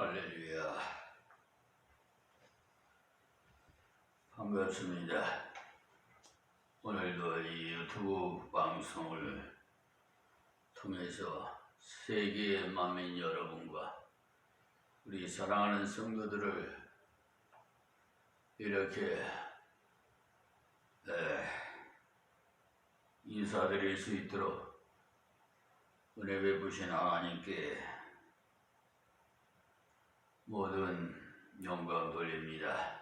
할렐루야. 반갑습니다. 오늘도 이 유튜브 방송을 통해서 세계의 만민 여러분과 우리 사랑하는 성도들을 이렇게 인사드릴 수 있도록 은혜 베푸신 하나님께 모든 영광 돌립니다.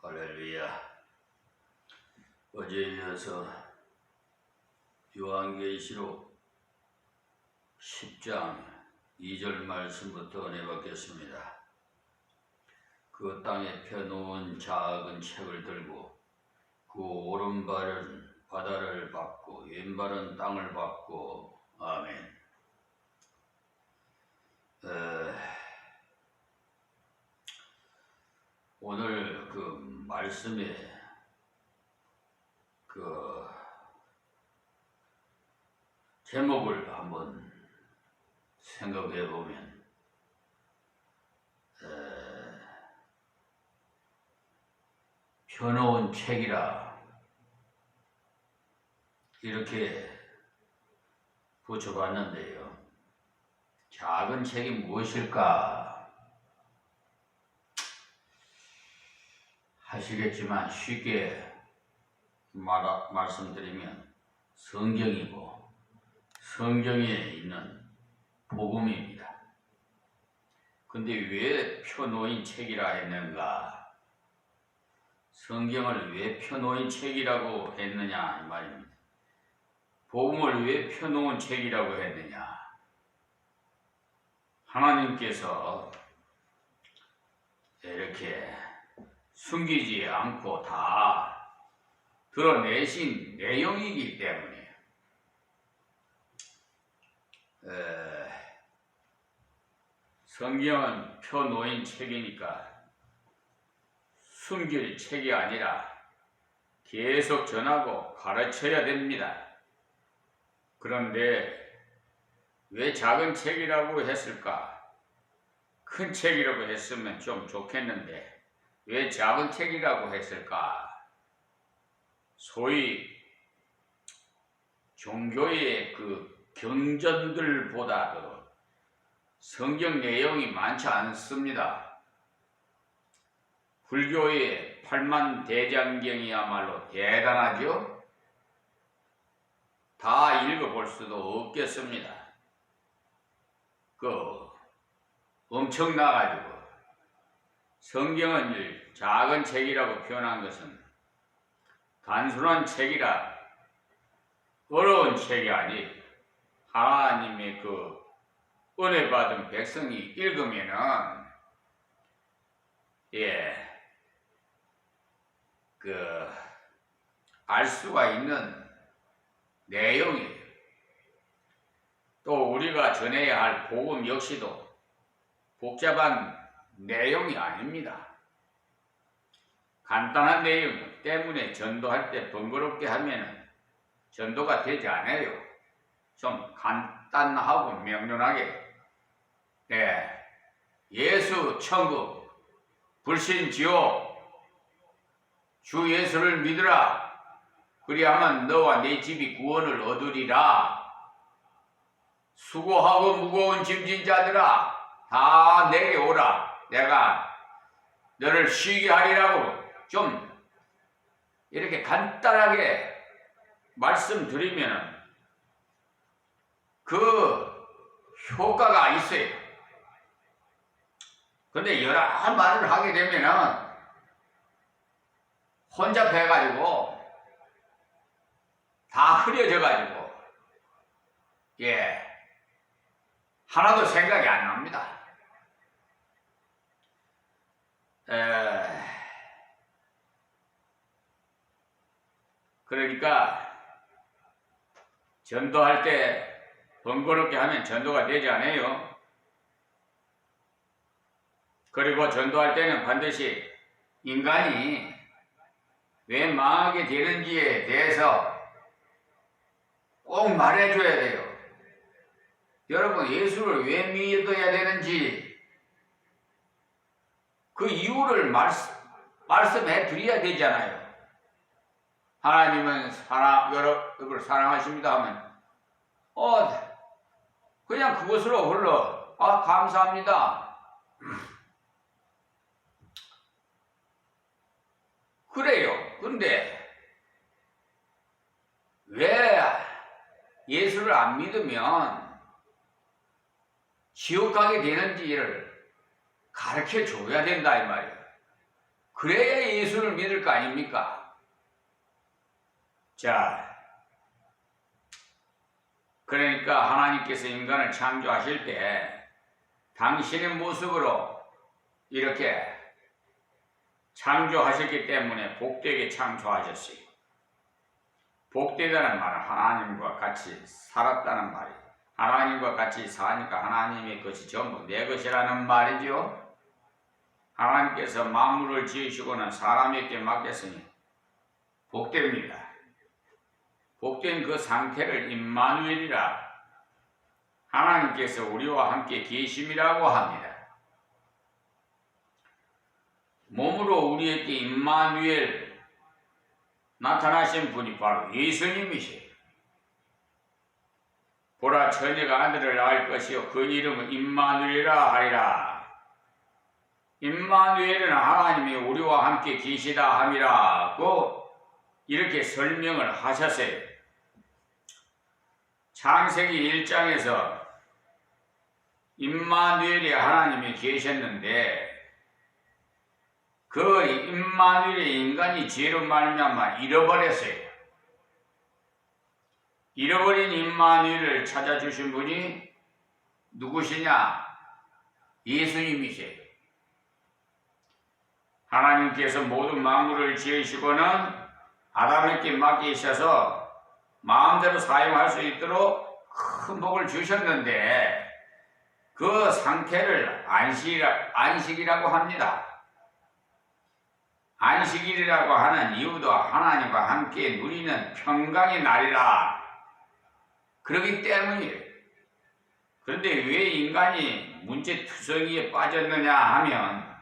할렐루야. 어제에 이어서 요한계시록 10장 2절 말씀부터 은혜 받겠습니다. 그 땅에 펴놓은 작은 책을 들고 그 오른발은 바다를 밟고 왼발은 땅을 밟고 아멘. 오늘 그 말씀에 그 제목을 한번 생각해 보면 펴놓은 책이라 이렇게 붙여봤는데요. 작은 책이 무엇일까 하시겠지만 쉽게 말씀드리면 성경이고 성경에 있는 복음입니다. 근데 왜 펴놓인 책이라 했는가? 성경을 왜 펴놓인 책이라고 했느냐 이 말입니다. 복음을 왜 펴놓은 책이라고 했느냐? 하나님께서 이렇게 숨기지 않고 다 드러내신 내용이기 때문에 성경은 펴놓인 책이니까 숨길 책이 아니라 계속 전하고 가르쳐야 됩니다. 그런데 왜 작은 책이라고 했을까? 큰 책이라고 했으면 좀 좋겠는데 왜 작은 책이라고 했을까? 소위 종교의 그 경전들보다도 성경 내용이 많지 않습니다. 불교의 팔만대장경이야말로 대단하죠? 다 읽어볼 수도 없겠습니다. 엄청나가지고 성경은 작은 책이라고 표현한 것은 단순한 책이라 어려운 책이 아니 하나님의 그 은혜 받은 백성이 읽으면은 알 수가 있는 내용이에요. 또 우리가 전해야 할 복음 역시도 복잡한 내용이 아닙니다. 간단한 내용 때문에 전도할 때 번거롭게 하면 전도가 되지 않아요. 좀 간단하고 명료하게 예수 천국, 불신 지옥, 주 예수를 믿으라. 그리하면 너와 네 집이 구원을 얻으리라. 수고하고 무거운 짐진 자들아 다 내게 오라. 내가 너를 쉬게 하리라고 좀 이렇게 간단하게 말씀드리면 그 효과가 있어요. 근데 여러 말을 하게 되면은 혼잡해가지고 다 흐려져가지고 하나도 생각이 안 납니다. 그러니까 전도할 때 번거롭게 하면 전도가 되지 않아요. 그리고 전도할 때는 반드시 인간이 왜 망하게 되는지에 대해서 꼭 말해줘야 돼요. 여러분, 예수를 왜 믿어야 되는지 그 이유를 말씀해 드려야 되잖아요. 하나님은 여러분을 사랑하십니다 하면 그냥 그것으로 흘러 감사합니다. 그래요. 근데 왜 예수를 안 믿으면 지옥 가게 되는지를 가르쳐 줘야 된다 이 말이에요. 그래야 예수를 믿을 거 아닙니까? 자, 그러니까 하나님께서 인간을 창조하실 때 당신의 모습으로 이렇게 창조하셨기 때문에 복되게 창조하셨어요. 복되다는 말은 하나님과 같이 살았다는 말이에요. 하나님과 같이 사니까 하나님의 것이 전부 내 것이라는 말이죠. 하나님께서 만물을 지으시고는 사람에게 맡겼으니 복됩니다. 복된 그 상태를 임마누엘이라 하나님께서 우리와 함께 계심이라고 합니다. 몸으로 우리에게 임마누엘 나타나신 분이 바로 예수님이시에요. 보라 처녀가 아들을 낳을 것이요 그 이름은 임마누엘이라 하리라. 임마누엘은 하나님이 우리와 함께 계시다 함이라고 이렇게 설명을 하셨어요. 창세기 1장에서 임마누엘이 하나님이 계셨는데 그 임마누엘의 인간이 죄로 말미암아 잃어버렸어요. 잃어버린 임마누엘을 찾아주신 분이 누구시냐? 예수님이세요. 하나님께서 모든 만물을 지으시고는 아담에게 맡기셔서 마음대로 사용할 수 있도록 큰 복을 주셨는데 그 상태를 안식이라고 합니다. 안식일이라고 하는 이유도 하나님과 함께 누리는 평강의 날이라 그러기 때문이에요. 그런데 왜 인간이 문제투성이에 빠졌느냐 하면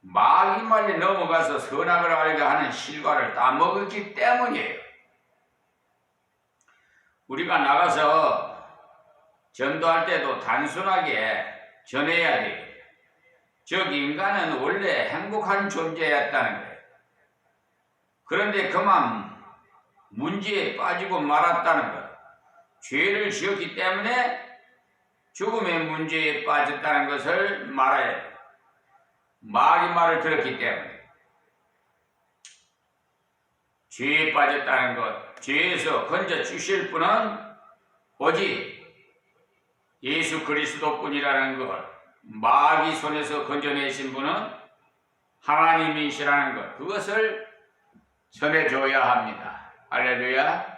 마귀 말에 넘어가서 선악을 알게 하는 실과를 따먹었기 때문이에요. 우리가 나가서 전도할 때도 단순하게 전해야 돼요. 즉 인간은 원래 행복한 존재였다는 거예요. 그런데 그만 문제에 빠지고 말았다는 것. 죄를 지었기 때문에 죽음의 문제에 빠졌다는 것을 말해야 돼요. 마귀 말을 들었기 때문에 죄에 빠졌다는 것, 죄에서 건져 주실 분은 오직 예수 그리스도뿐이라는 것, 마귀 손에서 건져내신 분은 하나님이시라는 것, 그것을 전해줘야 합니다. 할렐루야.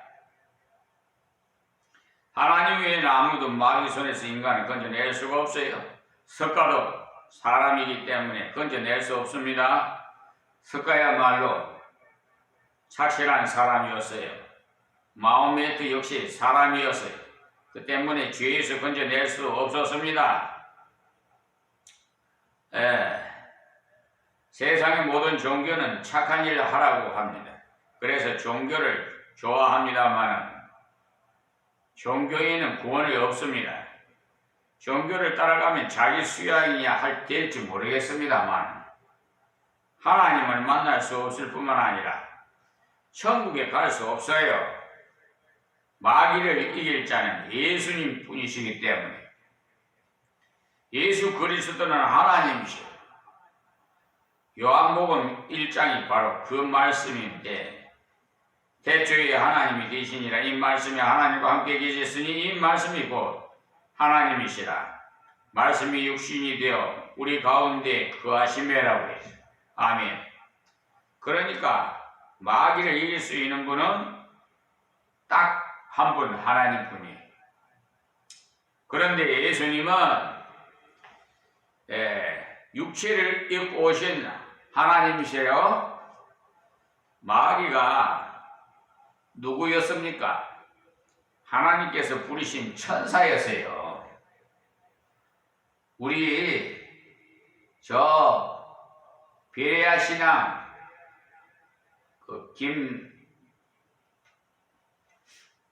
하나님 외에는 아무도 마귀 손에서 인간을 건져낼 수가 없어요. 석가도 사람이기 때문에 건져낼 수 없습니다. 석가야말로 착실한 사람이었어요. 마호메트 역시 사람이었어요. 그 때문에 죄에서 건져낼 수 없었습니다. 세상의 모든 종교는 착한 일을 하라고 합니다. 그래서 종교를 좋아합니다만 종교에는 구원이 없습니다. 종교를 따라가면 자기 수양이야 될지 모르겠습니다만 하나님을 만날 수 없을 뿐만 아니라 천국에 갈 수 없어요. 마귀를 이길 자는 예수님 뿐이시기 때문에 예수 그리스도는 하나님이시오. 요한복음 1장이 바로 그 말씀인데 태초에 하나님이 계시니라. 이 말씀이 하나님과 함께 계셨으니 이 말씀이 곧 하나님이시라. 말씀이 육신이 되어 우리 가운데 거하시매라고 했어요. 아멘. 그러니까 마귀를 이길 수 있는 분은 딱 한 분 하나님뿐이에요. 그런데 예수님은 육체를 입고 오신 하나님이세요. 마귀가 누구였습니까? 하나님께서 부르신 천사였어요. 우리 저 베레아 신앙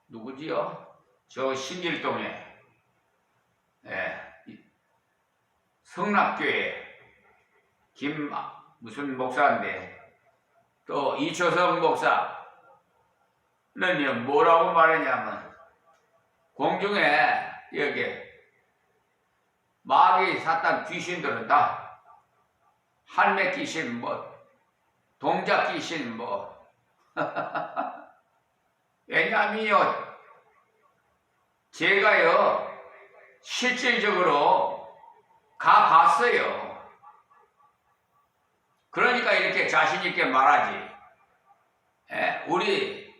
누구지요? 저 신길동에 성락교회 무슨 목사인데 또 이초성 목사는 뭐라고 말했냐면 공중에 여기 마귀 사탄 귀신들은 다 할매 귀신 동작 귀신 왜냐하면요 제가요 실질적으로 가봤어요. 그러니까 이렇게 자신있게 말하지. 우리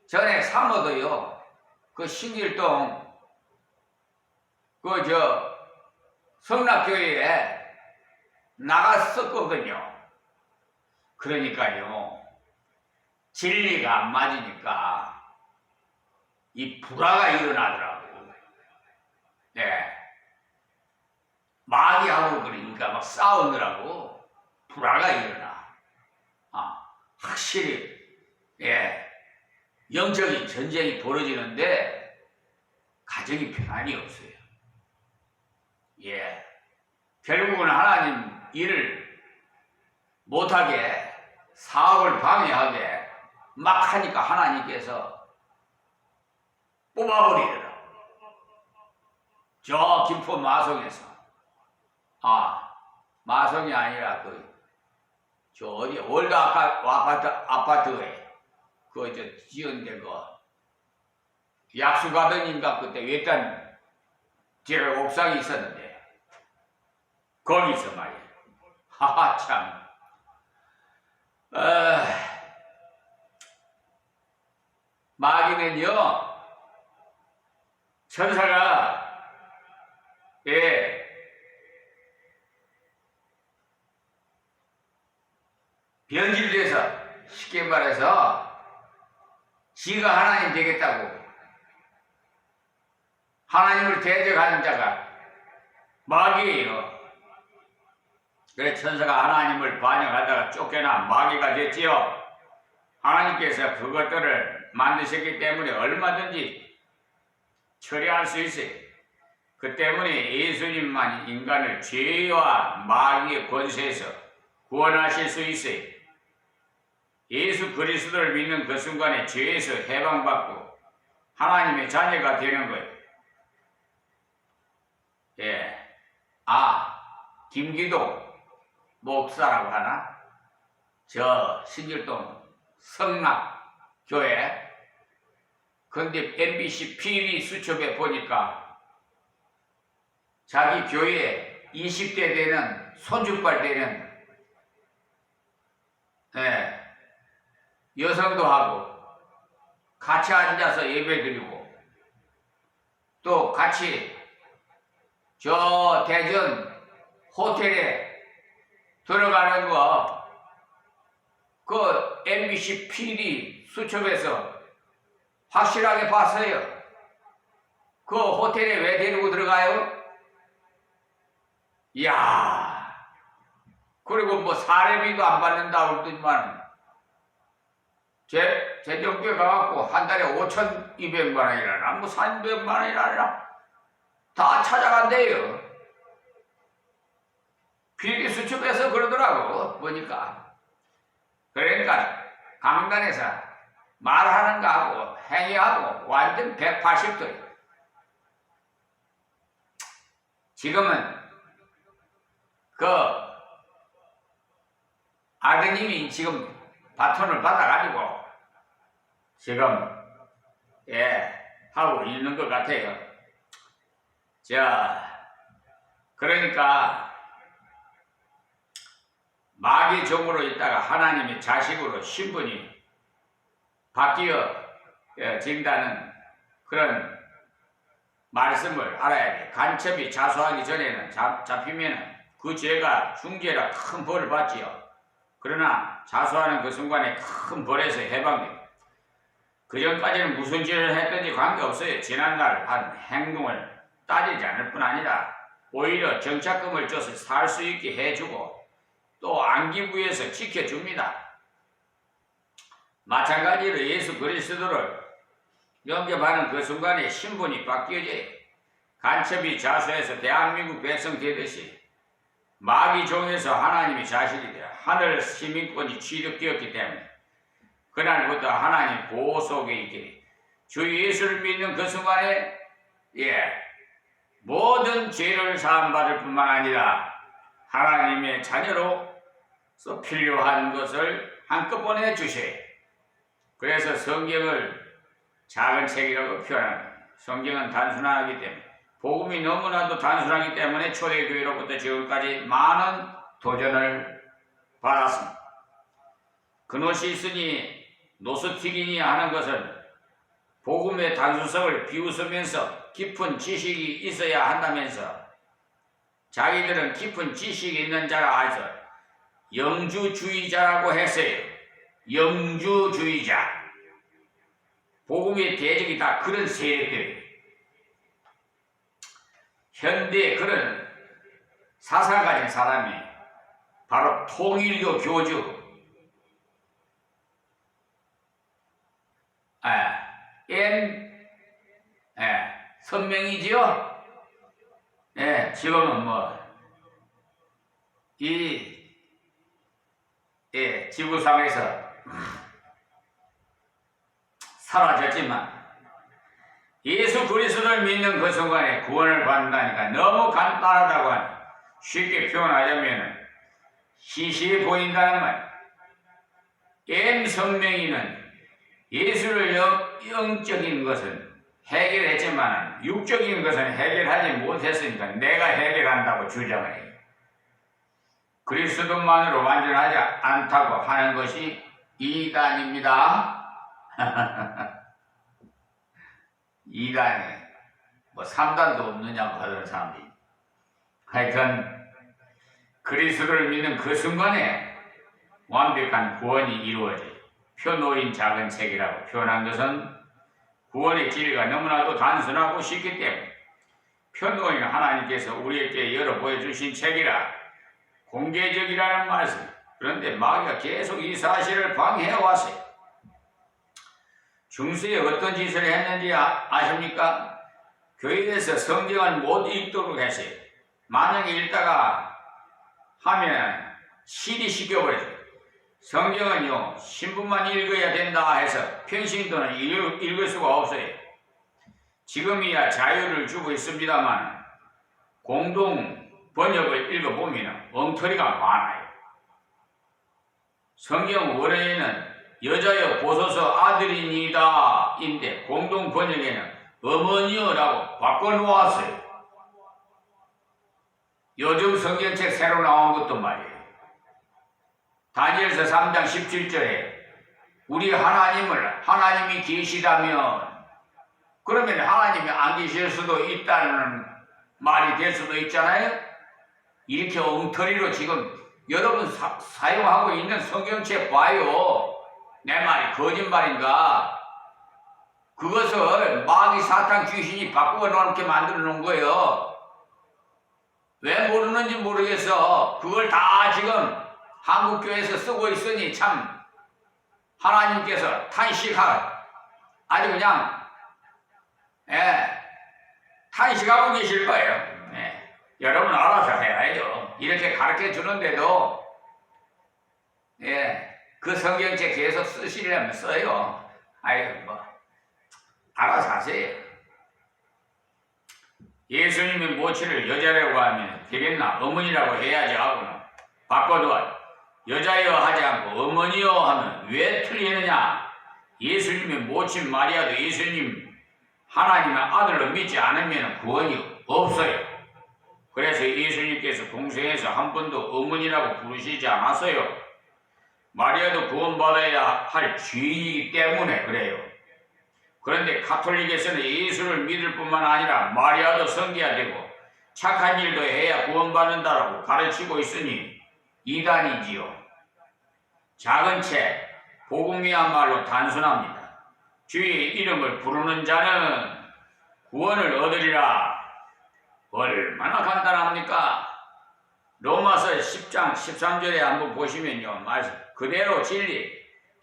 전에 사모도요 그 신길동 성락교회에 나갔었거든요. 그러니까요 진리가 안 맞으니까 이 불화가 일어나더라고. 마귀하고 그러니까 막 싸우느라고 불화가 일어나. 확실히 영적인 전쟁이 벌어지는데 가정이 평안이 없어요. 결국은 하나님 일을 못하게 사업을 방해하게 막 하니까 하나님께서 뽑아버리더라고. 저 김포 마성에서 마성이 아니라 저 어디 월드 아파트에 지은데 약수가든인가 그때 외딴 제가 옥상이 있었는데 거기서 말이야. 참. 마귀는요 천사가 변질돼서 쉽게 말해서 지가 하나님 되겠다고 하나님을 대적하는 자가 마귀예요. 그래 천사가 하나님을 반역하다가 쫓겨나 마귀가 됐지요. 하나님께서 그것들을 만드셨기 때문에 얼마든지 처리할 수 있어요. 그 때문에 예수님만 인간을 죄와 마귀의 권세에서 구원하실 수 있어요. 예수 그리스도를 믿는 그 순간에 죄에서 해방받고 하나님의 자녀가 되는 거예요. 김기도 목사라고 하나? 저 신길동 성락교회. 근데 MBC PD 수첩에 보니까 자기 교회에 20대 되는 손주빨 되는 여성도 하고 같이 앉아서 예배 드리고 또 같이 저 대전 호텔에 들어가는 그 MBC PD 수첩에서 확실하게 봤어요. 그 호텔에 왜 데리고 들어가요? 이야, 그리고 사례비도 안 받는다고 그러더니만 재정교회 가갖고 한 달에 5,200만 원이라나 300만 원이라나 다 찾아간대요. 필기 수첩에서 그러더라고 보니까. 그러니까 강단에서 말하는 거하고 행위하고 완전 180도. 지금은 아드님이 지금 바톤을 받아가지고 지금 하고 있는 것 같아요. 그러니까 마귀 종으로 있다가 하나님의 자식으로 신분이 바뀌어진다는 그런 말씀을 알아야 돼. 간첩이 자수하기 전에는 잡히면 그 죄가 중죄라 큰 벌을 받지요. 그러나 자수하는 그 순간에 큰 벌에서 해방돼. 그 전까지는 무슨 죄를 했든지 관계없어요. 지난날 한 행동을 따지지 않을 뿐 아니라 오히려 정착금을 줘서 살 수 있게 해주고 또 안기부에서 지켜줍니다. 마찬가지로 예수 그리스도를 영접하는 그 순간에 신분이 바뀌어져요. 간첩이 자수해서 대한민국 백성 되듯이 마귀 종에서 하나님의 자식이 되어 하늘 시민권이 취득되었기 때문에 그날부터 하나님 보호 속에 있게 주 예수를 믿는 그 순간에 모든 죄를 사함받을 뿐만 아니라 하나님의 자녀로서 필요한 것을 한꺼번에 주셔요. 그래서 성경을 작은 책이라고 표현합니다. 성경은 단순하기 때문에 복음이 너무나도 단순하기 때문에 초대교회로부터 지금까지 많은 도전을 받았습니다. 그노시스니 노스티기니 하는 것은 복음의 단순성을 비웃으면서 깊은 지식이 있어야 한다면서 자기들은 깊은 지식이 있는 자라 해서 영주주의자라고 했어요. 영주주의자. 복음의 대적이 다 그런 세력들이에요. 현대에 그런 사상 가진 사람이 바로 통일교 교주 선명이지요? 지금은 지구상에서 사라졌지만 예수 그리스도를 믿는 그 순간에 구원을 받는다니까 너무 간단하다고 하니 쉽게 표현하자면 시시해 보인다는 말. 선명이는 예수를 영적인 것은 해결했지만 육적인 것은 해결하지 못했으니까 내가 해결한다고 주장을 해요. 그리스도만으로 완전하지 않다고 하는 것이 이단입니다. 이단이 3단도 없느냐고 하던 사람들이 하여튼 그리스도를 믿는 그 순간에 완벽한 구원이 이루어져요. 표놓인 작은 책이라고 표현한 것은 구원의 길이가 너무나도 단순하고 쉽기 때문에 표놓인 하나님께서 우리에게 열어 보여주신 책이라 공개적이라는 말씀. 그런데 마귀가 계속 이 사실을 방해해왔어요. 중세에 어떤 짓을 했는지 아십니까? 교회에서 성경을 못 읽도록 했어요. 만약에 읽다가 하면 CD 시켜버려요. 성경은요 신부만 읽어야 된다 해서 평신도는 읽을 수가 없어요. 지금이야 자유를 주고 있습니다만 공동 번역을 읽어보면 엉터리가 많아요. 성경 원어에는 여자여 보소서 아들이니이다 인데 공동 번역에는 어머니여라고 바꿔놓았어요. 요즘 성경책 새로 나온 것도 말이에요. 다니엘서 3장 17절에 우리 하나님이 계시다면 그러면 하나님이 안 계실 수도 있다는 말이 될 수도 있잖아요. 이렇게 엉터리로 지금 여러분 사용하고 있는 성경책 봐요. 내 말이 거짓말인가? 그것을 마귀 사탄 귀신이 바꾸어 놓게 만들어 놓은 거예요. 왜 모르는지 모르겠어. 그걸 다 지금 한국교회에서 쓰고 있으니 참 하나님께서 아주 그냥 탄식하고 계실 거예요. 여러분 알아서 해야죠. 이렇게 가르쳐 주는데도 그 성경책 계속 쓰시려면 써요. 알아서 하세요. 예수님의 모친을 여자라고 하면 되겠나? 어머니라고 해야지 하고는 바꿔도 여자여 하지 않고 어머니여 하면 왜 틀리느냐? 예수님의 모친 마리아도 예수님 하나님의 아들로 믿지 않으면 구원이 없어요. 그래서 예수님께서 공생에서 한 번도 어머니라고 부르시지 않았어요. 마리아도 구원받아야 할 죄이기 때문에 그래요. 그런데 가톨릭에서는 예수를 믿을 뿐만 아니라 마리아도 섬겨야 되고 착한 일도 해야 구원받는다라고 가르치고 있으니 이단이지요. 작은 책, 복음이야말로 단순합니다. 주의 이름을 부르는 자는 구원을 얻으리라. 얼마나 간단합니까? 로마서 10장 13절에 한번 보시면요. 말씀 그대로 진리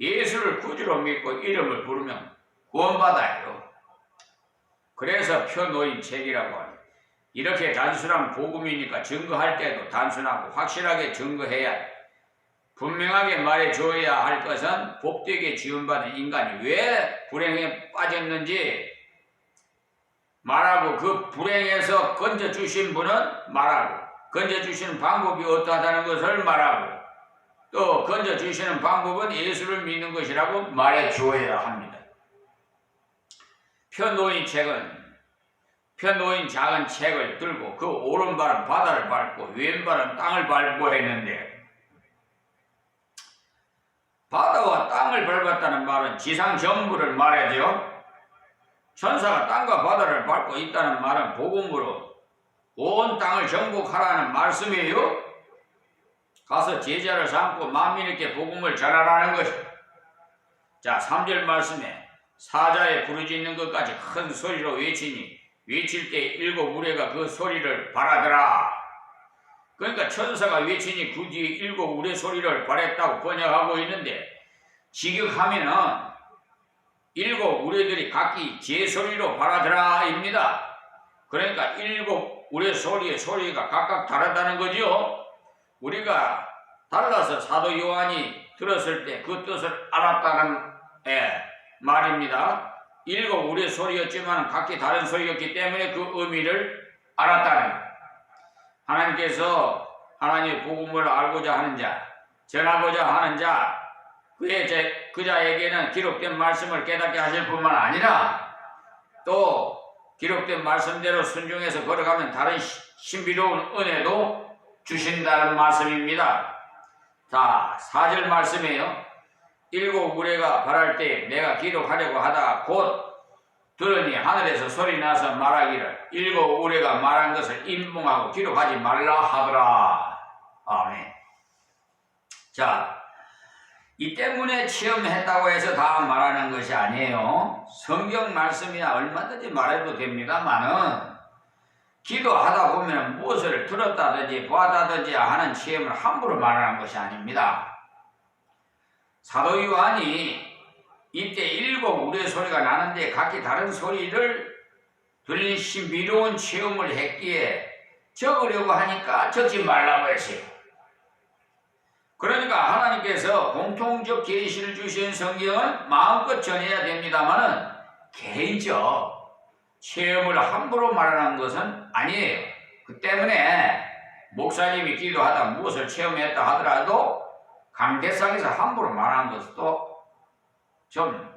예수를 구주로 믿고 이름을 부르면 구원받아요. 그래서 표노인 책이라고 하죠. 이렇게 단순한 복음이니까 증거할 때도 단순하고 확실하게 증거해야 돼. 분명하게 말해줘야 할 것은 복되게 지음받은 인간이 왜 불행에 빠졌는지 말하고 그 불행에서 건져주신 분은 말하고 건져주시는 방법이 어떠하다는 것을 말하고 또 건져주시는 방법은 예수를 믿는 것이라고 말해줘야 합니다. 펴놓인 작은 책을 들고 그 오른발은 바다를 밟고 왼발은 땅을 밟고 했는데 바다와 땅을 밟았다는 말은 지상 전부를 말하죠. 천사가 땅과 바다를 밟고 있다는 말은 복음으로 온 땅을 정복하라는 말씀이에요. 가서 제자를 삼고 만민에게 복음을 전하라는 것이죠. 자, 3절 말씀에 사자의 부르짖는 것까지 큰 소리로 외치니 외칠 때 일곱 우레가 그 소리를 발하더라. 그러니까 천사가 외치니 그 뒤에 일곱 우레 소리를 발했다고 번역하고 있는데 직역하면은 일곱 우레들이 각기 제 소리로 발하더라입니다. 그러니까 일곱 우레 소리의 소리가 각각 다르다는 거죠. 우리가 달라서 사도 요한이 들었을 때 그 뜻을 알았다는 말입니다. 일곱 우레 소리였지만 각기 다른 소리였기 때문에 그 의미를 알았다는 것. 하나님께서 하나님의 복음을 알고자 하는 자, 전하고자 하는 자, 그 자에게는 기록된 말씀을 깨닫게 하실 뿐만 아니라 또 기록된 말씀대로 순종해서 걸어가면 다른 신비로운 은혜도 주신다는 말씀입니다. 자, 4절 말씀이에요. 일곱 우레가 발할 때 내가 기록하려고 하다가 곧 들으니 하늘에서 소리 나서 말하기를 일곱 우레가 말한 것을 인봉하고 기록하지 말라 하더라. 아멘. 자, 이 때문에 체험했다고 해서 다 말하는 것이 아니에요. 성경 말씀이야 얼마든지 말해도 됩니다만은 기도하다 보면 무엇을 들었다든지 보았다든지 하는 체험을 함부로 말하는 것이 아닙니다. 사도 요한이 이때 일곱 우레 소리가 나는데 각기 다른 소리를 들린 신비로운 체험을 했기에 적으려고 하니까 적지 말라고 했어요. 그러니까 하나님께서 공통적 계시를 주신 성경은 마음껏 전해야 됩니다만은 개인적 체험을 함부로 말하는 것은 아니에요. 그 때문에 목사님이 기도하다 무엇을 체험했다 하더라도 강대상에서 함부로 말하는 것도 좀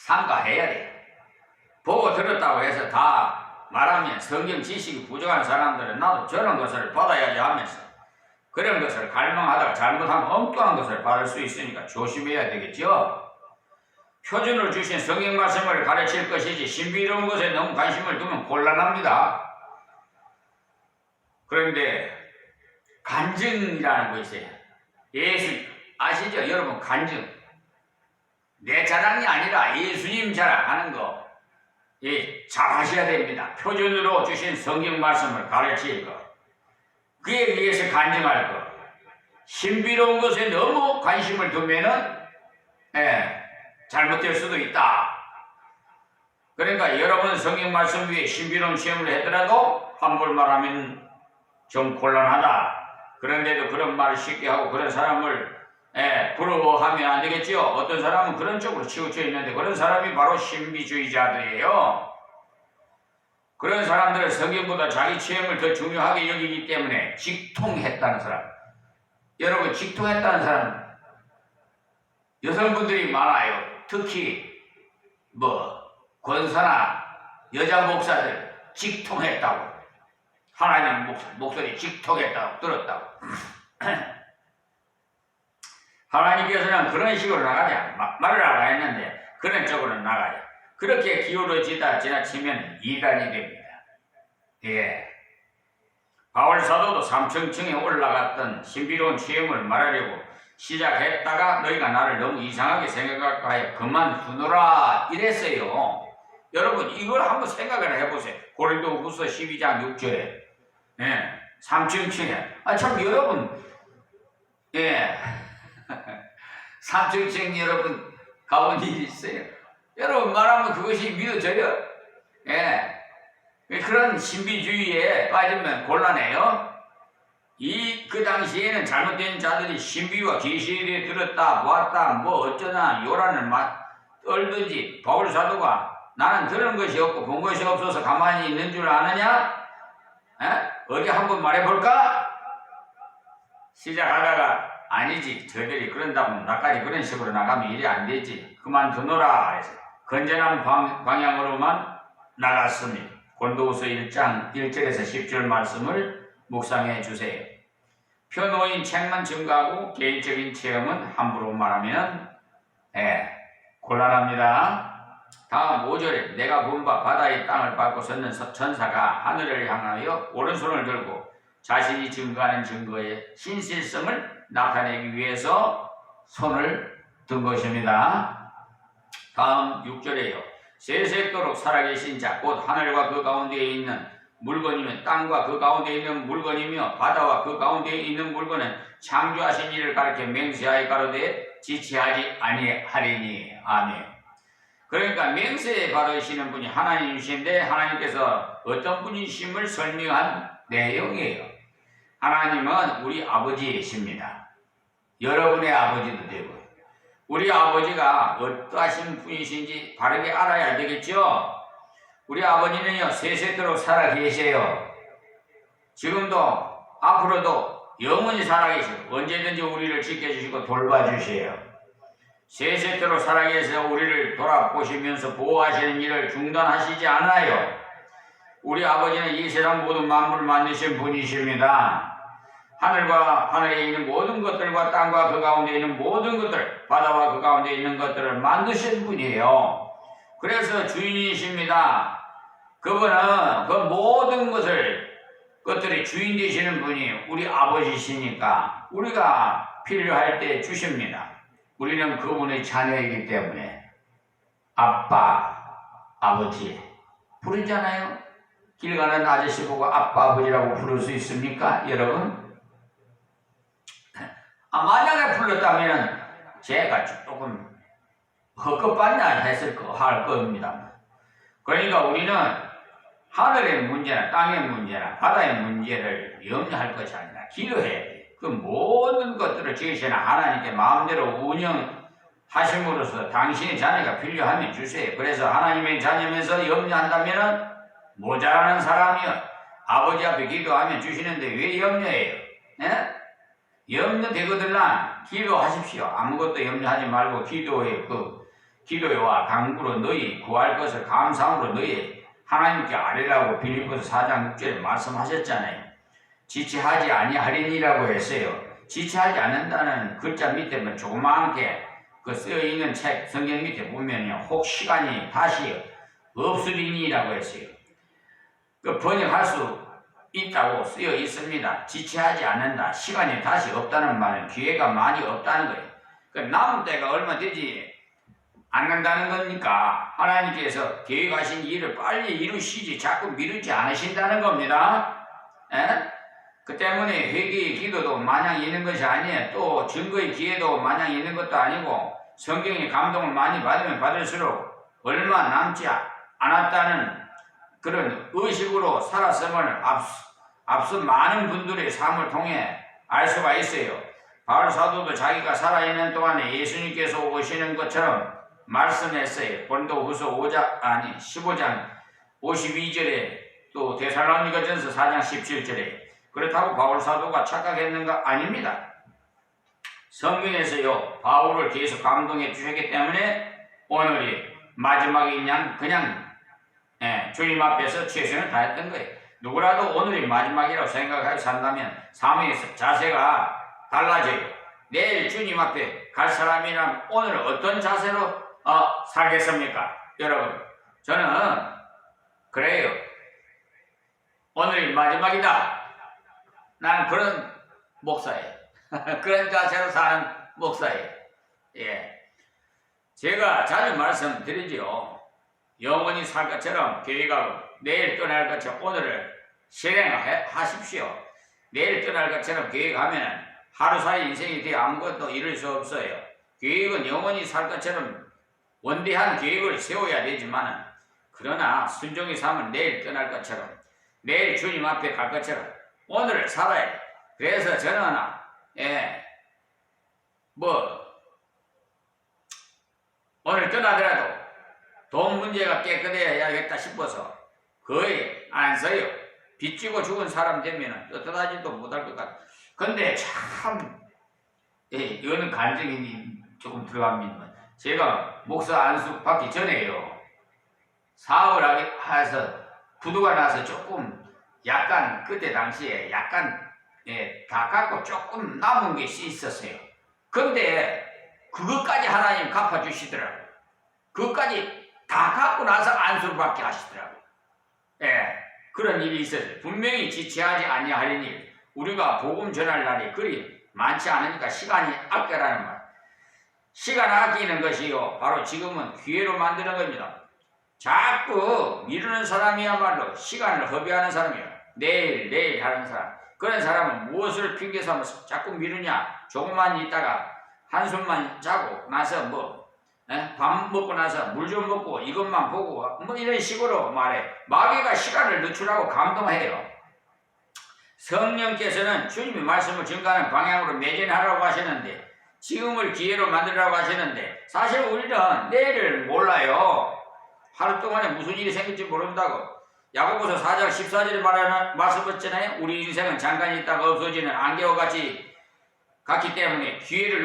삼가해야 돼요. 보고 들었다고 해서 다 말하면 성경 지식이 부족한 사람들은 나도 저런 것을 받아야지 하면서 그런 것을 갈망하다가 잘못하면 엉뚱한 것을 받을 수 있으니까 조심해야 되겠죠. 표준을 주신 성경 말씀을 가르칠 것이지 신비로운 것에 너무 관심을 두면 곤란합니다. 그런데 간증이라는 거 있어요. 예수 아시죠? 여러분 간증. 내 자랑이 아니라 예수님 자랑하는 거 잘 하셔야 됩니다. 표준으로 주신 성경 말씀을 가르칠 것. 그에 의해서 간증할 것. 신비로운 것에 너무 관심을 두면은 잘못될 수도 있다. 그러니까 여러분 성경 말씀 위에 신비로운 체험을 했더라도 함부로 말하면 좀 곤란하다. 그런데도 그런 말을 쉽게 하고 그런 사람을 부러워하면 안 되겠지요. 어떤 사람은 그런 쪽으로 치우쳐 있는데 그런 사람이 바로 신비주의자들이에요. 그런 사람들은 성경보다 자기 체험을 더 중요하게 여기기 때문에 직통했다는 사람. 여러분 직통했다는 사람 여성분들이 많아요. 특히 권사나 여자 목사들 직통했다고. 하나님 목소리 직통했다고 들었다고. 하나님께서는 그런 식으로 나가자 말을 하라 했는데 그런 쪽으로 나가자. 그렇게 기울어지다 지나치면 이단이 됩니다. 바울 사도도 삼층층에 올라갔던 신비로운 체험을 말하려고 시작했다가 너희가 나를 너무 이상하게 생각할까 해 그만두노라 이랬어요. 여러분 이걸 한번 생각을 해보세요. 고린도후서 12장 6절에 3층 층에 참 여러분 삼층 층 여러분 가본 일이 있어요? 여러분 말하면 그것이 믿어져요? 그런 신비주의에 빠지면 곤란해요. 그 당시에는 잘못된 자들이 신비와 계시에 들었다 보았다 뭐 어쩌나 요란을 떨든지 바울 사도가 나는 들은 것이 없고 본 것이 없어서 가만히 있는 줄 아느냐? 어디 한번 말해볼까? 시작하다가 아니지 저들이 그런다면 나까지 그런 식으로 나가면 일이 안 되지 그만두노라 해서 건전한 방향으로만 나갔습니다. 고린도후서 1장 1절에서 10절 말씀을 묵상해 주세요. 표놓인 책만 증거하고 개인적인 체험은 함부로 말하면 곤란합니다. 다음 5절에 내가 본 바 바다의 땅을 밟고 섰는 천사가 하늘을 향하여 오른손을 들고 자신이 증거하는 증거의 신실성을 나타내기 위해서 손을 든 것입니다. 다음 6절에요. 세세토록 살아계신 자 곧 하늘과 그 가운데에 있는 물건이며 땅과 그 가운데에 있는 물건이며 바다와 그 가운데에 있는 물건은 창조하신 이를 가리켜 맹세하여 가로되 지체하지 아니하리니. 아멘. 그러니까 맹세에 바르시는 분이 하나님이신데 하나님께서 어떤 분이심을 설명한 내용이에요. 하나님은 우리 아버지이십니다. 여러분의 아버지도 되고 우리 아버지가 어떠하신 분이신지 바르게 알아야 되겠죠. 우리 아버지는요 세세토록 살아 계세요. 지금도 앞으로도 영원히 살아 계시고 언제든지 우리를 지켜주시고 돌봐주세요. 세세토록 살아 계셔서 우리를 돌아보시면서 보호하시는 일을 중단하시지 않아요. 우리 아버지는 이 세상 모든 만물을 만드신 분이십니다. 하늘과 하늘에 있는 모든 것들과 땅과 그 가운데 있는 모든 것들, 바다와 그 가운데 있는 것들을 만드신 분이에요. 그래서 주인이십니다. 그분은 그 모든 것들이 주인 되시는 분이 우리 아버지시니까 우리가 필요할 때 주십니다. 우리는 그분의 자녀이기 때문에 아빠, 아버지 부르잖아요. 길 가는 아저씨 보고 아빠, 아버지라고 부를 수 있습니까? 여러분? 만약에 불렀다면 제가 조금 헛것봤냐 할 겁니다. 그러니까 우리는 하늘의 문제나 땅의 문제나 바다의 문제를 염려할 것이 아니라 기도해야 돼. 그 모든 것들을 지으시는 하나님께 마음대로 운영하심으로써 당신의 자녀가 필요하면 주세요. 그래서 하나님의 자녀면서 염려한다면 모자라는 사람이요. 아버지 앞에 기도하면 주시는데 왜 염려해요? 염려되거들란 기도하십시오. 아무것도 염려하지 말고 기도와 간구로 너희 구할 것을 감사함으로 너희 하나님께 아뢰라고 빌립보서 4장 6절에 말씀하셨잖아요. 지체하지 아니하리니라고 했어요. 지체하지 않는다는 글자 밑에 조그맣게 그 쓰여있는 책 성경 밑에 보면요. 혹 시간이 다시 없으리니라고 했어요. 그 번역할 수 있다고 쓰여 있습니다. 지체하지 않는다. 시간이 다시 없다는 말은 기회가 많이 없다는 거예요. 그 남은 때가 얼마 되지 않는다는 거니까 하나님께서 계획하신 일을 빨리 이루시지 자꾸 미루지 않으신다는 겁니다. 그 때문에 회개의 기도도 마냥 있는 것이 아니에요. 또 증거의 기회도 마냥 있는 것도 아니고 성경의 감동을 많이 받으면 받을수록 얼마 남지 않았다는 그런 의식으로 살았음을 앞서 많은 분들의 삶을 통해 알 수가 있어요. 바울 사도도 자기가 살아있는 동안에 예수님께서 오시는 것처럼 말씀했어요. 고린도후서 15장 52절에 또 데살로니가전서 4장 17절에 그렇다고 바울 사도가 착각했는가? 아닙니다. 성경에서요 바울을 계속 감동해 주셨기 때문에 오늘이 마지막인 양 그냥 주님 앞에서 최선을 다했던 거예요. 누구라도 오늘이 마지막이라고 생각하고 산다면 삶의 자세가 달라져요. 내일 주님 앞에 갈 사람이라면 오늘 어떤 자세로 살겠습니까? 여러분 저는 그래요. 오늘이 마지막이다. 난 그런 목사예요. 그런 자세로 사는 목사예요. 제가 자주 말씀드리죠. 영원히 살 것처럼 계획하고 내일 떠날 것처럼 오늘을 실행하십시오. 내일 떠날 것처럼 계획하면 하루살이 인생이 되어 아무것도 이룰 수 없어요. 계획은 영원히 살 것처럼 원대한 계획을 세워야 되지만 그러나 순종의 삶은 내일 떠날 것처럼 내일 주님 앞에 갈 것처럼 오늘을 살아야 돼. 그래서 저는 오늘 떠나더라도 돈 문제가 깨끗해야겠다 싶어서 거의 안 써요. 빚지고 죽은 사람 되면 떳떳하지도 못할 것 같아. 근데 참 이거는 간증이 조금 들어갑니다. 제가 목사 안수 받기 전에요. 사업을 해서 부도가 나서 조금 약간 그때 당시에 약간 다 갚고 조금 남은 것이 있었어요. 근데 그것까지 하나님 갚아주시더라고요. 그것까지 다 갚고 나서 안수를 받게 하시더라고요. 그런 일이 있었어요. 분명히 지체하지 아니하는 일. 우리가 복음 전할 날이 그리 많지 않으니까 시간이 아껴라는 말. 시간 아끼는 것이요. 바로 지금은 기회로 만드는 겁니다. 자꾸 미루는 사람이야말로 시간을 허비하는 사람이에요. 내일 하는 사람. 그런 사람은 무엇을 핑계 삼아서 자꾸 미루냐. 조금만 있다가 한숨만 자고 나서 밥 먹고 나서 물 좀 먹고 이것만 보고 이런 식으로 말해. 마귀가 시간을 늦추라고 감동해요. 성령께서는 주님이 말씀을 증가하는 방향으로 매진하라고 하시는데 지금을 기회로 만들라고 하시는데 사실 우리는 내일을 몰라요. 하루 동안에 무슨 일이 생길지 모른다고. 야고보서 4장 14절에 말하는 말씀했잖아요. 우리 인생은 잠깐 있다가 없어지는 안개와 같이 같기 때문에 기회를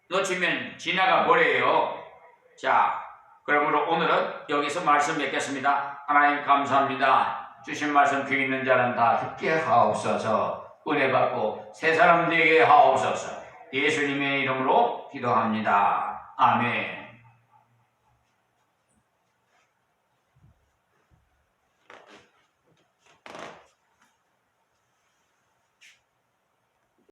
놓치면 지나가 버려요. 자, 그러므로 오늘은 여기서 말씀 맺겠습니다. 하나님 감사합니다. 주신 말씀 귀 있는 자는 다 듣게 하옵소서. 은혜 받고 새 사람 되게 하옵소서. 예수님의 이름으로 기도합니다. 아멘.